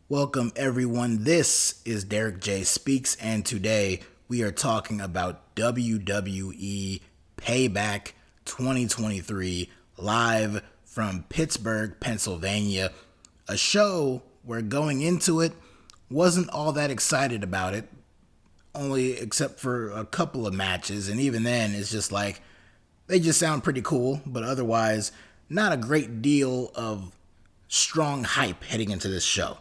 Welcome everyone, this is DerekJ Speaks, and today we are talking about WWE Payback 2023 live from Pittsburgh, Pennsylvania. A show where going into it, wasn't all that excited about it, only except for a couple of matches, and even then it's just like, they just sound pretty cool, but otherwise not a great deal of strong hype heading into this show.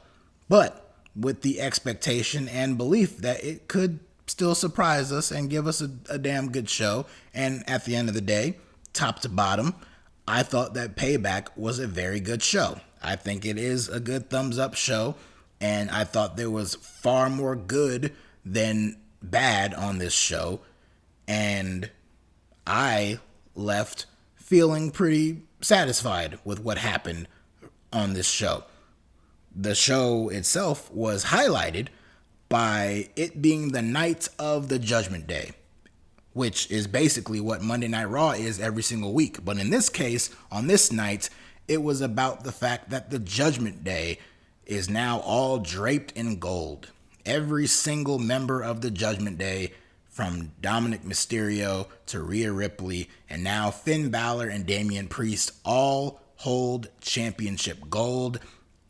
But with the expectation and belief that it could still surprise us and give us a damn good show. And at the end of the day, top to bottom, I thought that Payback was a very good show. I think it is a good thumbs up show. And I thought there was far more good than bad on this show. And I left feeling pretty satisfied with what happened on this show. The show itself was highlighted by it being the night of the Judgment Day, which is basically what Monday Night Raw is every single week. But in this case, on this night, it was about the fact that the Judgment Day is now all draped in gold. Every single member of the Judgment Day, from Dominic Mysterio to Rhea Ripley, and now Finn Balor and Damian Priest, all hold championship gold.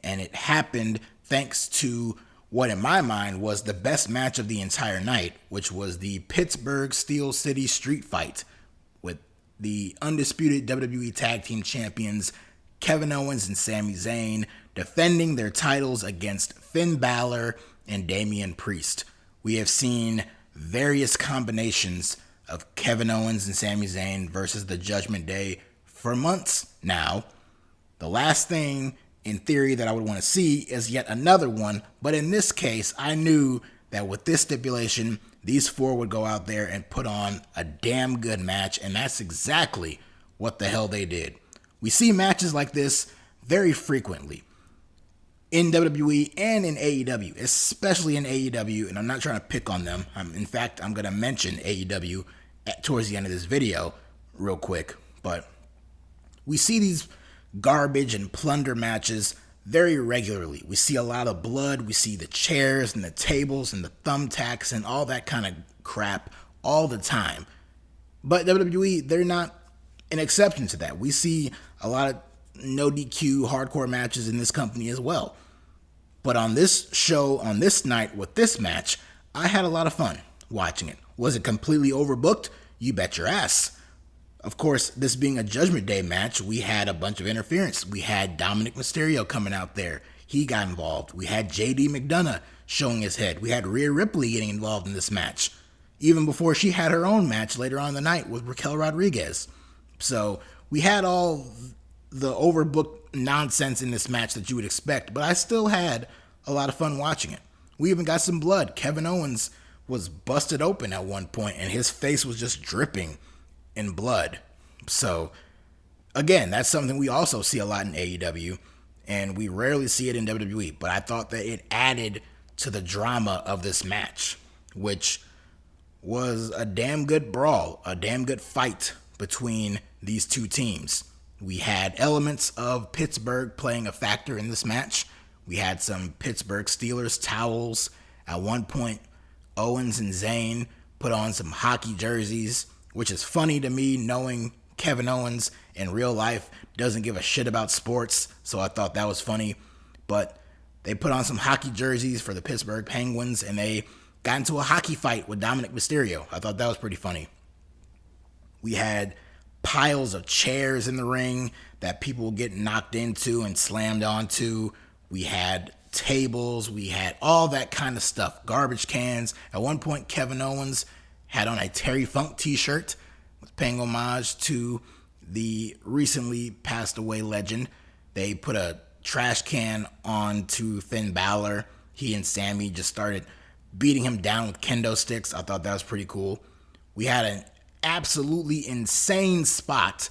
And it happened thanks to what in my mind was the best match of the entire night, which was the Pittsburgh Steel City Street Fight with the undisputed WWE Tag Team Champions Kevin Owens and Sami Zayn defending their titles against Finn Balor and Damian Priest. We have seen various combinations of Kevin Owens and Sami Zayn versus the Judgment Day for months now. The last thing in theory that I would want to see is yet another one, but in this case, I knew that with this stipulation, these four would go out there and put on a damn good match, and that's exactly what the hell they did. We see matches like this very frequently in WWE and in AEW, especially in AEW, and I'm not trying to pick on them. In fact, I'm going to mention AEW towards the end of this video real quick, but we see these garbage and plunder matches very regularly. We see a lot of blood. We see the chairs and the tables and the thumbtacks and all that kind of crap all the time. But WWE, they're not an exception to that. We see a lot of no DQ hardcore matches in this company as well. But on this show, on this night with this match, I had a lot of fun watching it. Was it completely overbooked? You bet your ass. Of course, this being a Judgment Day match, we had a bunch of interference. We had Dominic Mysterio coming out there. He got involved. We had JD McDonough showing his head. We had Rhea Ripley getting involved in this match, even before she had her own match later on in the night with Raquel Rodriguez. So we had all the overbooked nonsense in this match that you would expect, but I still had a lot of fun watching it. We even got some blood. Kevin Owens was busted open at one point, and his face was just dripping in blood. So again, that's something we also see a lot in AEW, and we rarely see it in WWE, but I thought that it added to the drama of this match, which was a damn good brawl, a damn good fight between these two teams. We had elements of Pittsburgh playing a factor in this match. We had some Pittsburgh Steelers towels. At one point, Owens and Zayn put on some hockey jerseys, which is funny to me, knowing Kevin Owens in real life doesn't give a shit about sports, so I thought that was funny. But they put on some hockey jerseys for the Pittsburgh Penguins, and they got into a hockey fight with Dominic Mysterio. I thought that was pretty funny. We had piles of chairs in the ring that people would get knocked into and slammed onto. We had tables, we had all that kind of stuff, garbage cans. At one point, Kevin Owens had on a Terry Funk t-shirt, paying homage to the recently passed away legend. They put a trash can onto Finn Balor. He and Sami just started beating him down with kendo sticks. I thought that was pretty cool. We had an absolutely insane spot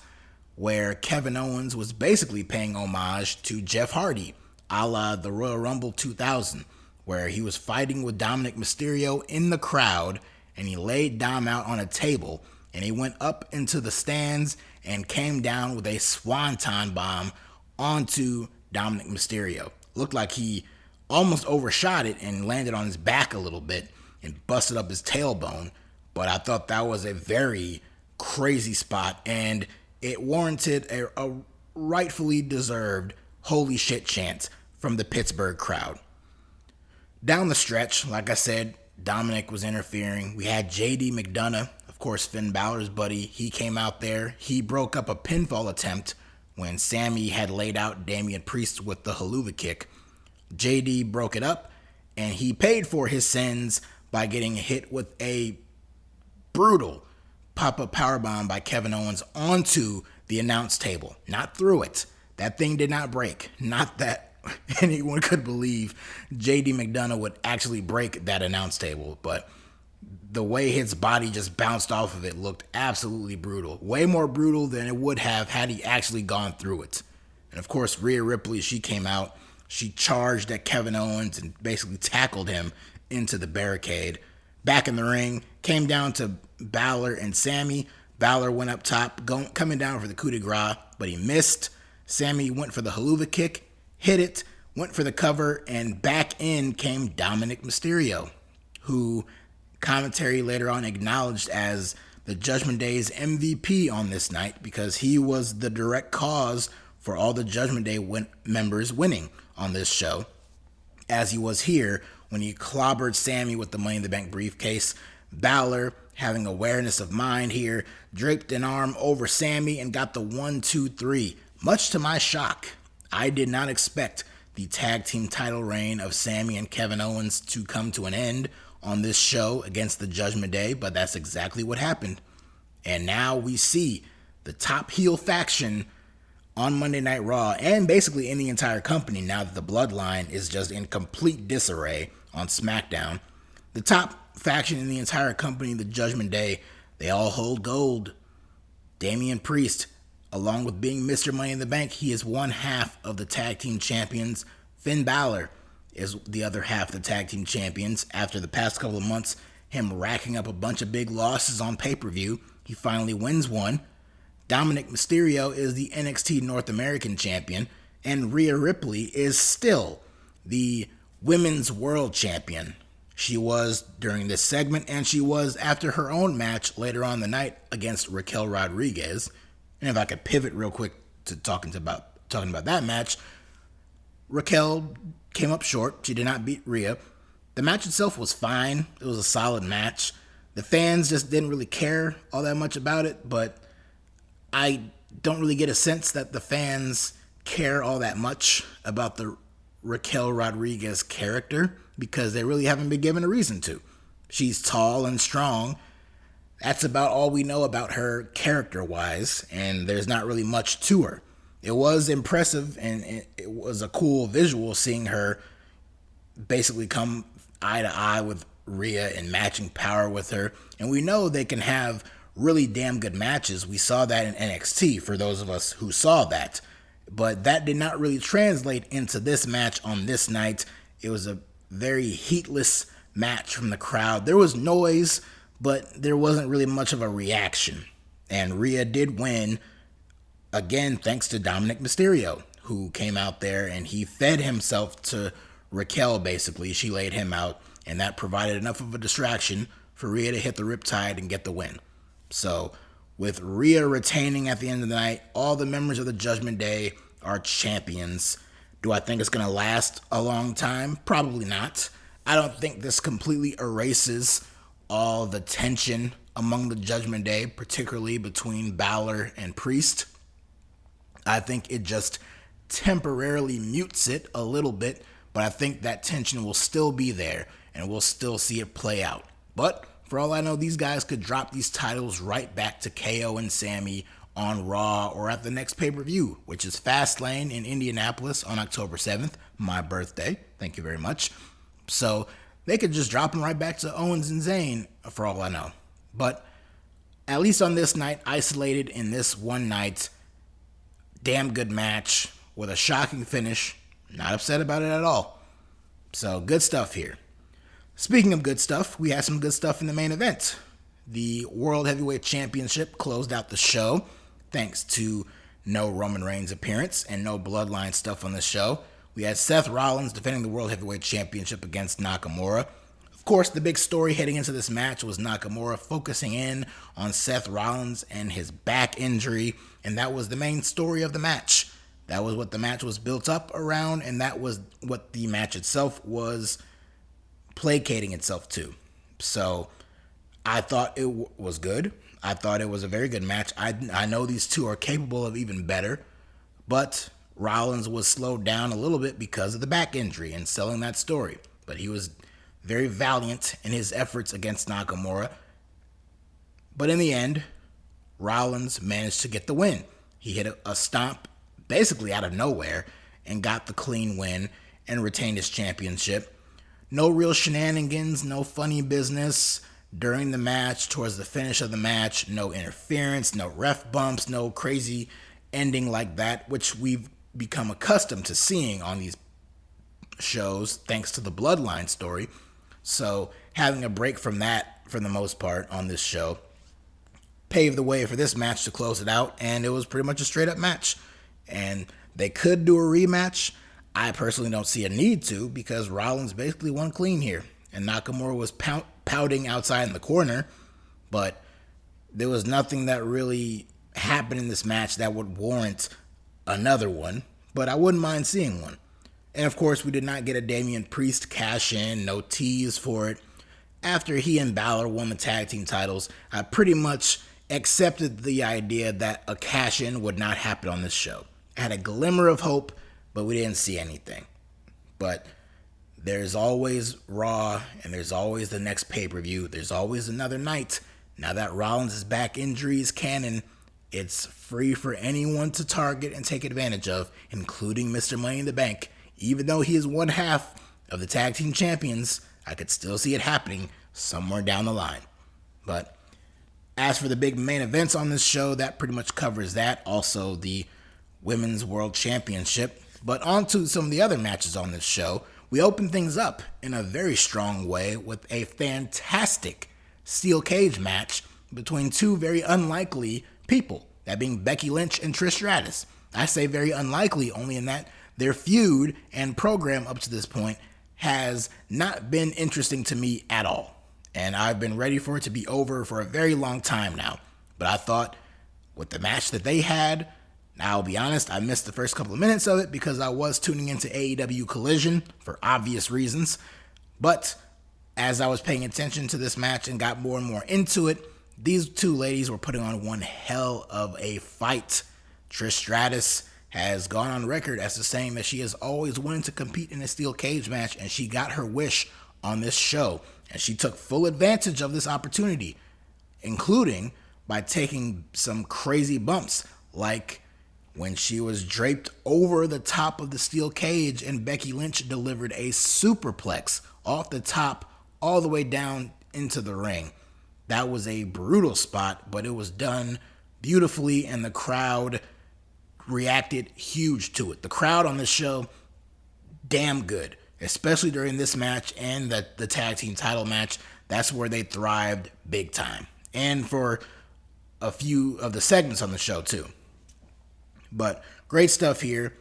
where Kevin Owens was basically paying homage to Jeff Hardy, a la the Royal Rumble 2000, where he was fighting with Dominic Mysterio in the crowd, and he laid Dom out on a table, and he went up into the stands and came down with a swanton bomb onto Dominic Mysterio. Looked like he almost overshot it and landed on his back a little bit and busted up his tailbone. But I thought that was a very crazy spot, and it warranted a rightfully deserved holy shit chant from the Pittsburgh crowd. Down the stretch, like I said, Dominic was interfering. We had JD McDonough, of course, Finn Balor's buddy. He came out there. He broke up a pinfall attempt when Sammy had laid out Damian Priest with the haluva kick. JD broke it up, and he paid for his sins by getting hit with a brutal pop-up powerbomb by Kevin Owens onto the announce table, not through it. That thing did not break. Not that anyone could believe JD McDonough would actually break that announce table, but the way his body just bounced off of it looked absolutely brutal. Way more brutal than it would have had he actually gone through it. And of course, Rhea Ripley, she came out. She charged at Kevin Owens and basically tackled him into the barricade. Back in the ring, came down to Balor and Sammy. Balor went up top, coming down for the coup de grace, but he missed. Sammy went for the haluva kick, hit it, went for the cover, and back in came Dominic Mysterio, who commentary later on acknowledged as the Judgment Day's MVP on this night because he was the direct cause for all the Judgment Day members winning on this show, as he was here when he clobbered Sammy with the Money in the Bank briefcase. Balor, having awareness of mind here, draped an arm over Sammy and got the 1-2-3. Much to my shock, I did not expect the tag team title reign of Sammy and Kevin Owens to come to an end on this show against the Judgment Day, but that's exactly what happened. And now we see the top heel faction on Monday Night Raw, and basically in the entire company now that the Bloodline is just in complete disarray on SmackDown. The top faction in the entire company, the Judgment Day, they all hold gold. Damian Priest, along with being Mr. Money in the Bank, he is one half of the tag team champions. Finn Balor is the other half of the tag team champions. After the past couple of months, him racking up a bunch of big losses on pay-per-view, he finally wins one. Dominic Mysterio is the NXT North American champion, and Rhea Ripley is still the Women's World Champion. She was during this segment, and she was after her own match later on the night against Raquel Rodriguez. And if I could pivot real quick to talking about that match, Raquel came up short. She did not beat Rhea. The match itself was fine. It was a solid match. The fans just didn't really care all that much about it, but I don't really get a sense that the fans care all that much about the Raquel Rodriguez character because they really haven't been given a reason to. She's tall and strong. That's about all we know about her character-wise, and there's not really much to her. It was impressive, and it was a cool visual seeing her basically come eye to eye with Rhea and matching power with her. And we know they can have really damn good matches. We saw that in NXT for those of us who saw that. But that did not really translate into this match on this night. It was a very heatless match from the crowd. There was noise, but there wasn't really much of a reaction. And Rhea did win, again, thanks to Dominic Mysterio, who came out there and he fed himself to Raquel, basically. She laid him out, and that provided enough of a distraction for Rhea to hit the Riptide and get the win. So, with Rhea retaining at the end of the night, all the members of the Judgment Day are champions. Do I think it's going to last a long time? Probably not. I don't think this completely erases all the tension among the Judgment Day, particularly between Balor and Priest. I think it just temporarily mutes it a little bit, but I think that tension will still be there, and we'll still see it play out. But for all I know, these guys could drop these titles right back to KO and Sammy on Raw or at the next pay-per-view, which is Fastlane in Indianapolis on October 7th, my birthday. Thank you very much. So they could just drop them right back to Owens and Zayn for all I know. But at least on this night, isolated in this one night, damn good match with a shocking finish. Not upset about it at all. So good stuff here. Speaking of good stuff, we had some good stuff in the main event. The World Heavyweight Championship closed out the show thanks to no Roman Reigns appearance and no Bloodline stuff on the show. we had Seth Rollins defending the World Heavyweight Championship against Nakamura. Of course, the big story heading into this match was Nakamura focusing in on Seth Rollins and his back injury, and that was the main story of the match. That was what the match was built up around, and that was what the match itself was placating itself to. So I thought it was good. I thought it was a very good match. I know these two are capable of even better, but Rollins was slowed down a little bit because of the back injury and selling that story. But he was very valiant in his efforts against Nakamura. But in the end, Rollins managed to get the win. He hit a stomp basically out of nowhere and got the clean win and retained his championship. No real shenanigans, no funny business during the match, towards the finish of the match, no interference, no ref bumps, no crazy ending like that, which we've become accustomed to seeing on these shows thanks to the Bloodline story. So having a break from that for the most part on this show paved the way for this match to close it out, and it was pretty much a straight up match. And they could do a rematch. I personally don't see a need to, because Rollins basically won clean here, and Nakamura was pouting outside in the corner, but there was nothing that really happened in this match that would warrant another one, but I wouldn't mind seeing one. And of course, we did not get a Damian Priest cash in, no tease for it. After he and Balor won the tag team titles, I pretty much accepted the idea that a cash in would not happen on this show. I had a glimmer of hope, but we didn't see anything. But there's always Raw, and there's always the next pay-per-view. There's always another night. Now that Rollins' back injury is canon, it's free for anyone to target and take advantage of, including Mr. Money in the Bank. Even though he is one half of the tag team champions, I could still see it happening somewhere down the line. But as for the big main events on this show, that pretty much covers that. Also, the Women's World Championship. But on to some of the other matches on this show. We open things up in a very strong way with a fantastic steel cage match between two very unlikely people, that being Becky Lynch and Trish Stratus. I say very unlikely only in that their feud and program up to this point has not been interesting to me at all. And I've been ready for it to be over for a very long time now. But I thought with the match that they had, now I'll be honest, I missed the first couple of minutes of it because I was tuning into AEW Collision for obvious reasons. But as I was paying attention to this match and got more and more into it, these two ladies were putting on one hell of a fight. Trish Stratus has gone on record as saying that she has always wanted to compete in a steel cage match, and she got her wish on this show. And she took full advantage of this opportunity, including by taking some crazy bumps, like when she was draped over the top of the steel cage and Becky Lynch delivered a superplex off the top all the way down into the ring. That was a brutal spot, but it was done beautifully, and the crowd reacted huge to it. The crowd on this show, damn good, especially during this match and the tag team title match. That's where they thrived big time. And for a few of the segments on the show too. But great stuff here.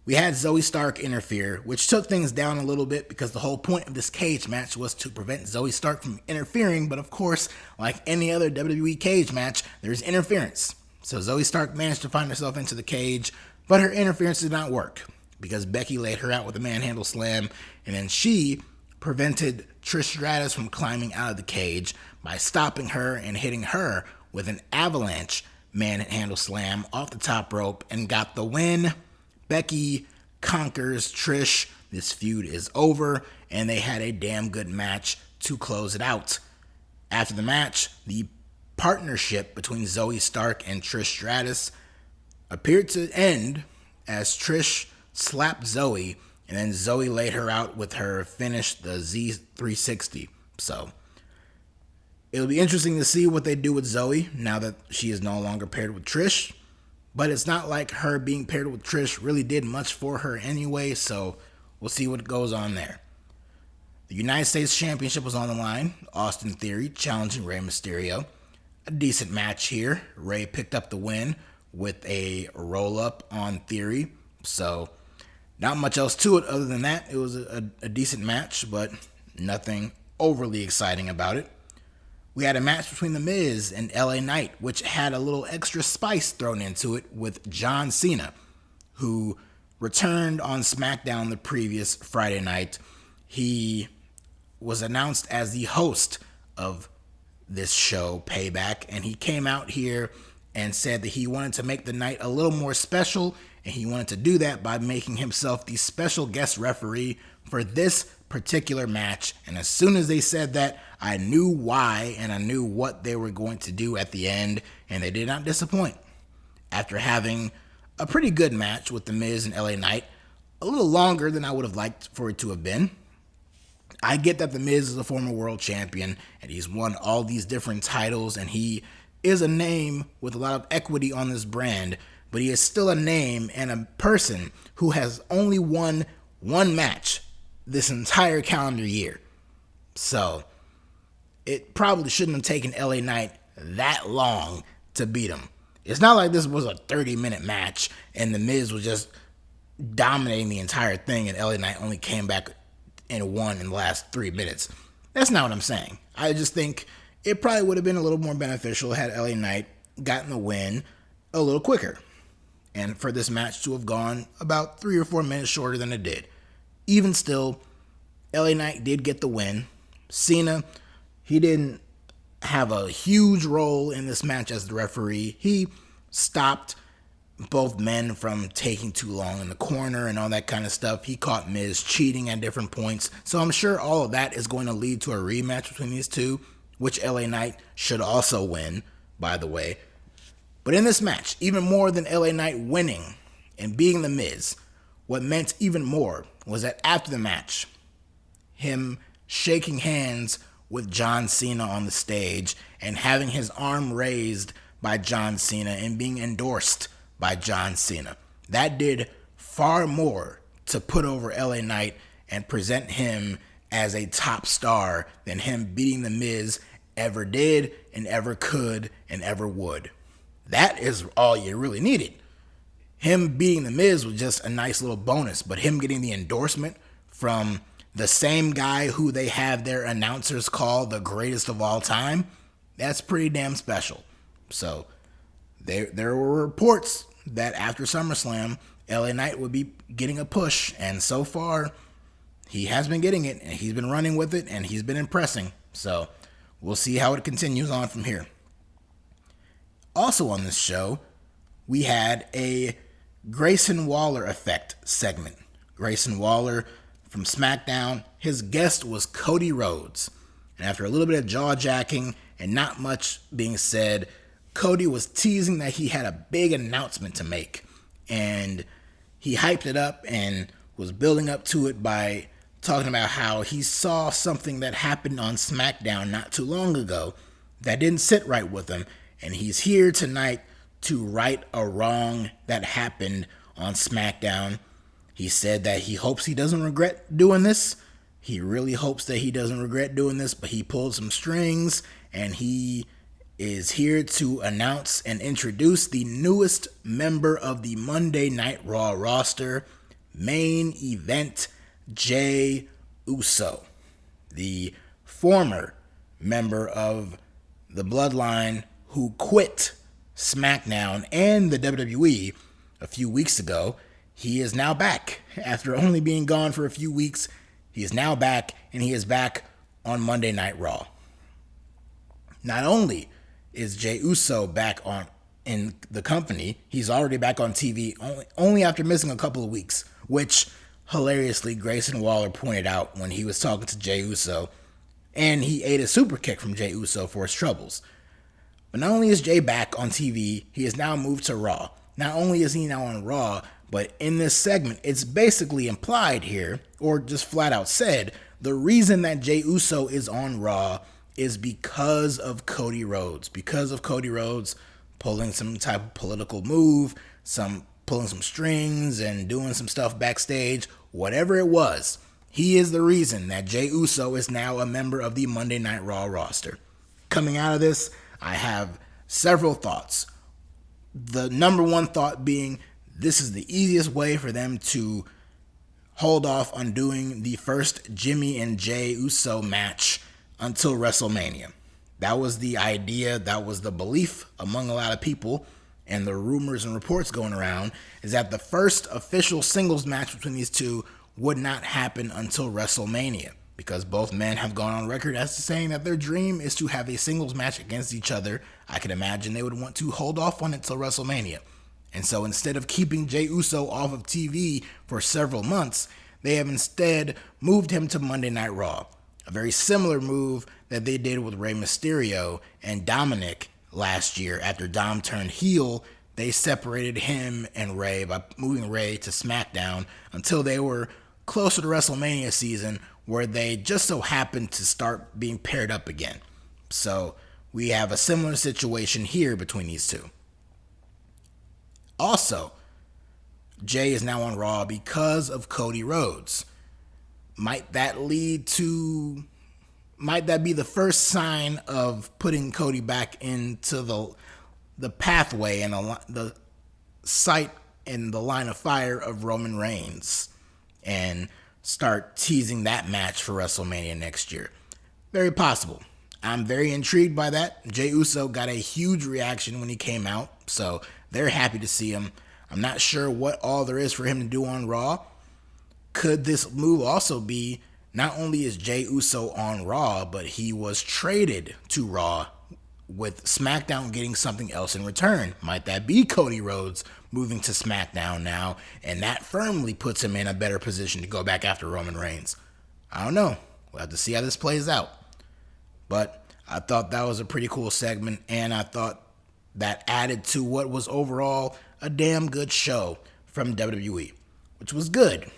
We had Zoe Stark interfere, which took things down a little bit because the whole point of this cage match was to prevent Zoe Stark from interfering. But of course, like any other WWE cage match, there's interference. So Zoe Stark managed to find herself into the cage, but her interference did not work because Becky laid her out with a manhandle slam, and then she prevented Trish Stratus from climbing out of the cage by stopping her and hitting her with an avalanche manhandle slam off the top rope and got the win. Becky conquers Trish. This feud is over, and they had a damn good match to close it out. After the match, the partnership between Zoe Stark and Trish Stratus appeared to end as Trish slapped Zoe, and then Zoe laid her out with her finish, the Z360. So it'll be interesting to see what they do with Zoe now that she is no longer paired with Trish. But it's not like her being paired with Trish really did much for her anyway, so we'll see what goes on there. The United States Championship was on the line. Austin Theory challenging Rey Mysterio. A decent match here. Rey picked up the win with a roll-up on Theory, so Not much else to it other than that. It was a decent match, but nothing overly exciting about it. We had a match between The Miz and LA Knight, which had a little extra spice thrown into it with John Cena, who returned on SmackDown the previous Friday night. He was announced as the host of this show, Payback, and he came out here and said that he wanted to make the night a little more special, and he wanted to do that by making himself the special guest referee for this particular match. And as soon as they said that, I knew why, and I knew what they were going to do at the end, and they did not disappoint. After having a pretty good match with The Miz and LA Knight, a little longer than I would have liked for it to have been. I get that The Miz is a former world champion, and he's won all these different titles, and he is a name with a lot of equity on this brand, but he is still a name and a person who has only won one match this entire calendar year. So it probably shouldn't have taken LA Knight that long to beat him. It's not like this was a 30-minute match and The Miz was just dominating the entire thing and LA Knight only came back and won in the last 3 minutes. That's not what I'm saying. I just think it probably would have been a little more beneficial had LA Knight gotten the win a little quicker, and for this match to have gone about 3 or 4 minutes shorter than it did. Even still, LA Knight did get the win. Cena, he didn't have a huge role in this match as the referee. He stopped both men from taking too long in the corner and all that kind of stuff. He caught Miz cheating at different points. So I'm sure all of that is going to lead to a rematch between these two, which LA Knight should also win, by the way. But in this match, even more than LA Knight winning and beating The Miz, what meant even more was that after the match, him shaking hands with John Cena on the stage and having his arm raised by John Cena and being endorsed by John Cena. That did far more to put over LA Knight and present him as a top star than him beating The Miz ever did and ever could and ever would. That is all you really needed. Him beating The Miz was just a nice little bonus, but him getting the endorsement from the same guy who they have their announcers call the greatest of all time, that's pretty damn special. So there were reports that after SummerSlam, LA Knight would be getting a push, and so far, he has been getting it, and he's been running with it, and he's been impressing. So we'll see how it continues on from here. Also on this show, we had a Grayson Waller effect segment. Grayson Waller from SmackDown, his guest was Cody Rhodes. And after a little bit of jaw-jacking and not much being said, Cody was teasing that he had a big announcement to make. And he hyped it up and was building up to it by talking about how he saw something that happened on SmackDown not too long ago that didn't sit right with him. And he's here tonight to right a wrong that happened on SmackDown. He said that he hopes he doesn't regret doing this. He really hopes that he doesn't regret doing this, but he pulled some strings, and he is here to announce and introduce the newest member of the Monday Night Raw roster, main event Jey Uso, the former member of the Bloodline who quit SmackDown and the WWE a few weeks ago. He is now back. After only being gone for a few weeks, he is now back, and he is back on Monday Night Raw. Not only is Jey Uso back in the company, he's already back on TV only after missing a couple of weeks, which hilariously Grayson Waller pointed out when he was talking to Jey Uso, and he ate a super kick from Jey Uso for his troubles. But not only is Jey back on TV, he has now moved to Raw. Not only is he now on Raw, but in this segment, it's basically implied here, or just flat out said, the reason that Jey Uso is on Raw is because of Cody Rhodes. Because of Cody Rhodes pulling some type of political move, pulling some strings and doing some stuff backstage, whatever it was, he is the reason that Jey Uso is now a member of the Monday Night Raw roster. Coming out of this, I have several thoughts. The number one thought being, this is the easiest way for them to hold off on doing the first Jimmy and Jey Uso match until WrestleMania. That was the idea, that was the belief among a lot of people, and the rumors and reports going around is that the first official singles match between these two would not happen until WrestleMania, because both men have gone on record as saying that their dream is to have a singles match against each other. I can imagine they would want to hold off on it till WrestleMania. And so instead of keeping Jey Uso off of TV for several months, they have instead moved him to Monday Night Raw. A very similar move that they did with Rey Mysterio and Dominic last year. After Dom turned heel, they separated him and Rey by moving Rey to SmackDown until they were closer to WrestleMania season, where they just so happened to start being paired up again. So we have a similar situation here between these two. Also, Jey is now on Raw because of Cody Rhodes. Might that be the first sign of putting Cody back into the pathway and the sight and the line of fire of Roman Reigns, and start teasing that match for WrestleMania next year? Very possible. I'm very intrigued by that. Jey Uso got a huge reaction when he came out, so they're happy to see him. I'm not sure what all there is for him to do on Raw. Could this move also be, not only is Jey Uso on Raw, but he was traded to Raw with SmackDown getting something else in return? Might that be Cody Rhodes moving to SmackDown now, and that firmly puts him in a better position to go back after Roman Reigns? I don't know. We'll have to see how this plays out. But I thought that was a pretty cool segment, and I thought that added to what was overall a damn good show from WWE, which was good.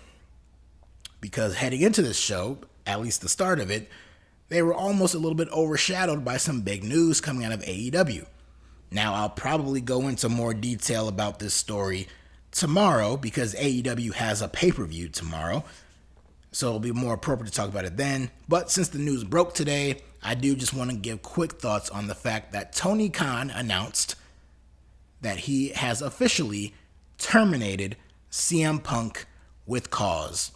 Because heading into this show, at least the start of it, they were almost a little bit overshadowed by some big news coming out of AEW. Now, I'll probably go into more detail about this story tomorrow, because AEW has a pay-per-view tomorrow, so it'll be more appropriate to talk about it then. But since the news broke today, I do just want to give quick thoughts on the fact that Tony Khan announced that he has officially terminated CM Punk with cause.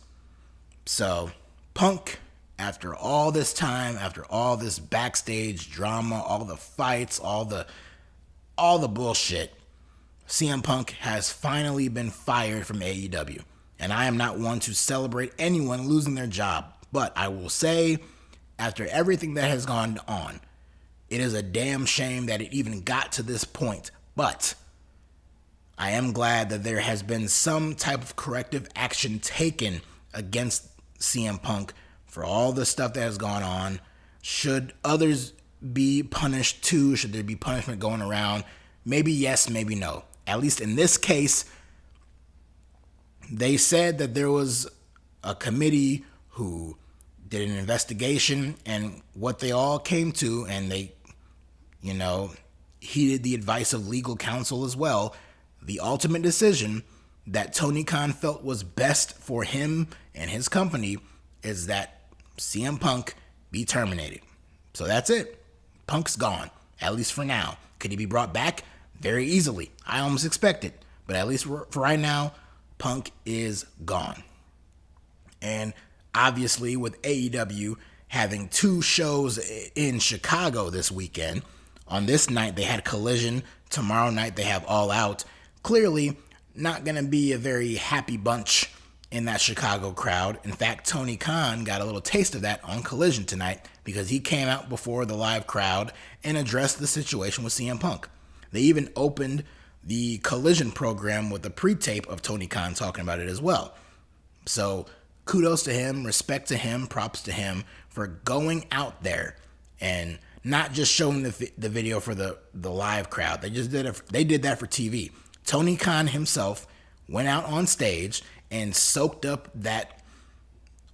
So, Punk, after all this time, after all this backstage drama, all the fights, all the bullshit, CM Punk has finally been fired from AEW. And I am not one to celebrate anyone losing their job, but I will say, after everything that has gone on, it is a damn shame that it even got to this point. But I am glad that there has been some type of corrective action taken against CM Punk for all the stuff that has gone on. Should others be punished too? Should there be punishment going around? Maybe yes, maybe no. At least in this case, they said that there was a committee who did an investigation, and what they all came to, and they, heeded the advice of legal counsel as well. The ultimate decision that Tony Khan felt was best for him and his company is that CM Punk be terminated. So that's it. Punk's gone, at least for now. Could he be brought back? Very easily. I almost expect it. But at least for right now, Punk is gone. And obviously, with AEW having two shows in Chicago this weekend, on this night they had Collision, tomorrow night they have All Out. Clearly not going to be a very happy bunch in that Chicago crowd. In fact, Tony Khan got a little taste of that on Collision tonight, because he came out before the live crowd and addressed the situation with CM Punk. They even opened the Collision program with a pre-tape of Tony Khan talking about it as well. So kudos to him, respect to him, props to him for going out there and not just showing the video for the live crowd. They did that for TV. Tony Khan himself went out on stage and soaked up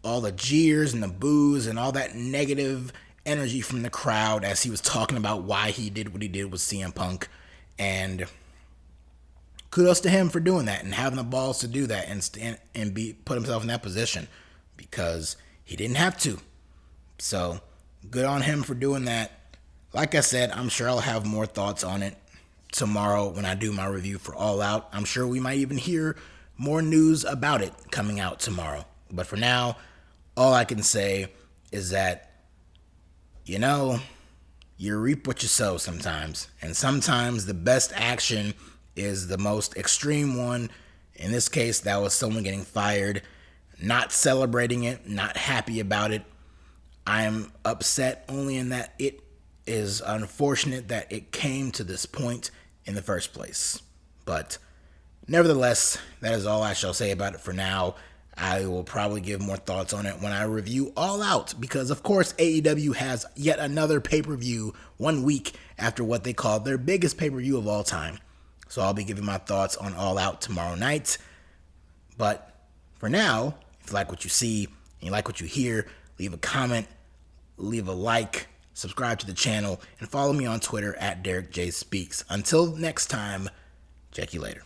all the jeers and the boos and all that negative energy from the crowd as he was talking about why he did what he did with CM Punk. And kudos to him for doing that and having the balls to do that and put himself in that position, because he didn't have to. So good on him for doing that. Like I said, I'm sure I'll have more thoughts on it tomorrow when I do my review for All Out. I'm sure we might even hear more news about it coming out tomorrow. But for now, all I can say is that, you reap what you sow sometimes. And sometimes the best action is the most extreme one. In this case, that was someone getting fired, not celebrating it, not happy about it. I'm upset only in that it is unfortunate that it came to this point in the first place. But nevertheless, that is all I shall say about it for now. I will probably give more thoughts on it when I review All Out, because of course AEW has yet another pay-per-view 1 week after what they call their biggest pay-per-view of all time. So I'll be giving my thoughts on All Out tomorrow night. But for now, if you like what you see and you like what you hear, leave a comment, leave a like, subscribe to the channel, and follow me on Twitter at DerekJ Speaks. Until next time, check you later.